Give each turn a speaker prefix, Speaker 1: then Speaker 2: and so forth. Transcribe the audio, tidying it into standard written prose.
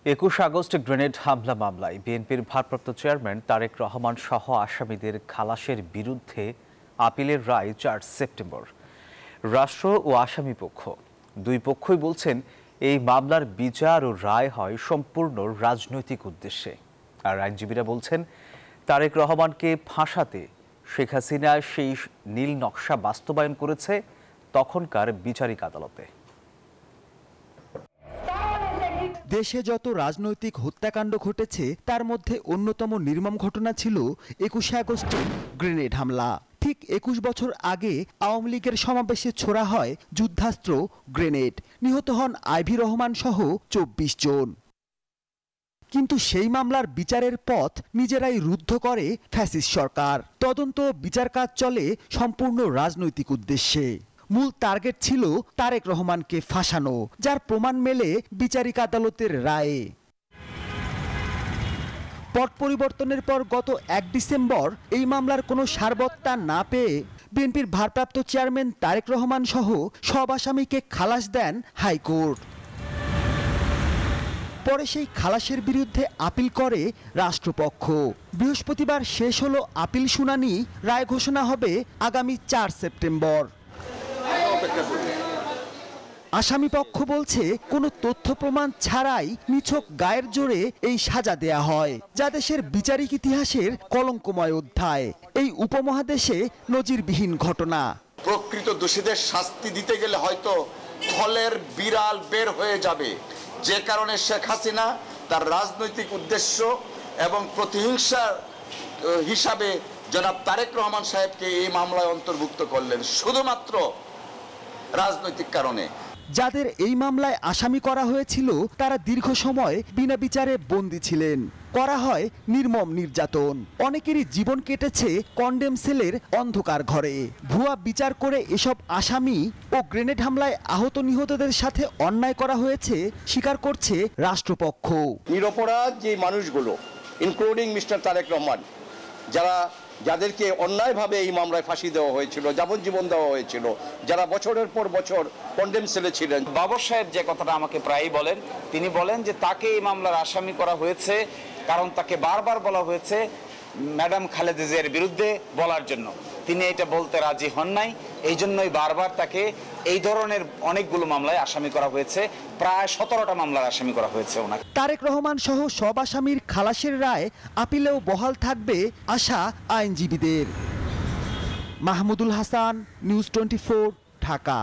Speaker 1: ২১ August grenade হামলা মামলায় বিএনপির ভারপ্রাপ্ত চেয়ারম্যান তারেক রহমান সহ আসামিদের খালাসের বিরুদ্ধে আপিলের রায় ৪ সেপ্টেম্বর। রাষ্ট্র ও আসামি পক্ষ দুই পক্ষই বলছেন এই মামলার বিচার ও রায় হয় সম্পূর্ণ রাজনৈতিক উদ্দেশ্যে। আর আইনজীবীরা বলছেন তারেক রহমানকে ফাঁসাতে শেখ হাসিনা সেই নীল নকশা বাস্তবায়ন করেছে তখনকার বিচারিক আদালতে।
Speaker 2: দেশে যত রাজনৈতিক হত্যাকাণ্ড ঘটেছে তার মধ্যে অন্যতম নির্মম ঘটনা ছিল ২১ আগস্টের গ্রেনেড হামলা। ঠিক ২১ বছর আগে আওয়ামী লীগের সমাবেশে ছোড়া হয় যুদ্ধাস্ত্র গ্রেনেড। নিহত হন আইভি রহমান সহ ২৪ জন। কিন্তু সেই মামলার বিচারের পথ নিজেরাই রুদ্ধ করে ফ্যাসিস্ট সরকার। তদন্ত বিচার কাজ চলে সম্পূর্ণ রাজনৈতিক উদ্দেশ্যে। মূল টার্গেট ছিল তারেক রহমানকে ফাঁসানো, যার প্রমাণ মেলে বিচারিক আদালতের রায়ে। পট পরিবর্তনের পর গত ১ ডিসেম্বর এই মামলার কোনো সারবত্তা না পেয়ে বিএনপির ভারপ্রাপ্ত চেয়ারম্যান তারেক রহমান সহ সব আসামিকে খালাস দেন হাইকোর্ট। পরে সেই খালাসের বিরুদ্ধে আপিল করে রাষ্ট্রপক্ষ। বৃহস্পতিবার শেষ হলো আপিল শুনানি। রায় ঘোষণা হবে আগামী ৪ সেপ্টেম্বর। আসামি পক্ষ বলছে কোনো তথ্য প্রমাণ ছাড়াই নিছক গায়ের জোরে এই সাজা দেয়া হয়, যা দেশের বিচারিক ইতিহাসের কলঙ্কময় অধ্যায়। এই উপমহাদেশে নজিরবিহীন ঘটনা।
Speaker 3: প্রকৃত দোষীদের শাস্তি দিতে গেলে হয়তো থলের বিড়াল বের হয়ে যাবে, যে কারণে শেখ হাসিনা তার রাজনৈতিক উদ্দেশ্য এবং প্রতিহিংসার হিসাবে জনাব তারেক রহমান সাহেবকে এই মামলায় অন্তর্ভুক্ত করলেন শুধুমাত্র রাজনৈতিক কারণে।
Speaker 2: যাদের এই মামলায় আসামি করা হয়েছিল তারা দীর্ঘ সময় বিনা বিচারে বন্দী ছিলেন। করা হয় নির্মম নির্যাতন। অনেকেরই জীবন কেটেছে কন্ডেম সেলের অন্ধকার ঘরে। ভুয়া বিচার করে এসব আসামি ও গ্রেনেড হামলায় আহত নিহতদের সাথে অন্যায় করা হয়েছে স্বীকার করছে রাষ্ট্রপক্ষ।
Speaker 4: নিরপরাধ যে মানুষগুলো ইনক্লুডিং মিস্টার তারেক রহমান, যাদেরকে অন্যায়ভাবে এই মামলায় ফাঁসি দেওয়া হয়েছিল, যাবজ্জীবন দেওয়া হয়েছিল, যারা বছরের পর বছর কন্ডেম সেলে ছিলেন।
Speaker 5: বাবর সাহেব যে কথাটা আমাকে প্রায়ই বলেন, তিনি বলেন যে তাকে এই মামলার আসামি করা হয়েছে কারণ তাকে বারবার বলা হয়েছে ম্যাডাম খালেদা জিয়ার বিরুদ্ধে বলার জন্য। তিনি এটা বলতে রাজি হন নাই, এই জন্যই বারবার তাকে এই ধরনের অনেকগুলো মামলায় আসামি করা হয়েছে। প্রায় ১৭টা মামলার আসামি করা হয়েছে ওনাকে।
Speaker 2: তারেক রহমান সহ সব আসামির খালাসের রায় আপিলেও বহাল থাকবে আশা আইনজীবীদের। মাহমুদুল হাসান, নিউজ 24, ঢাকা।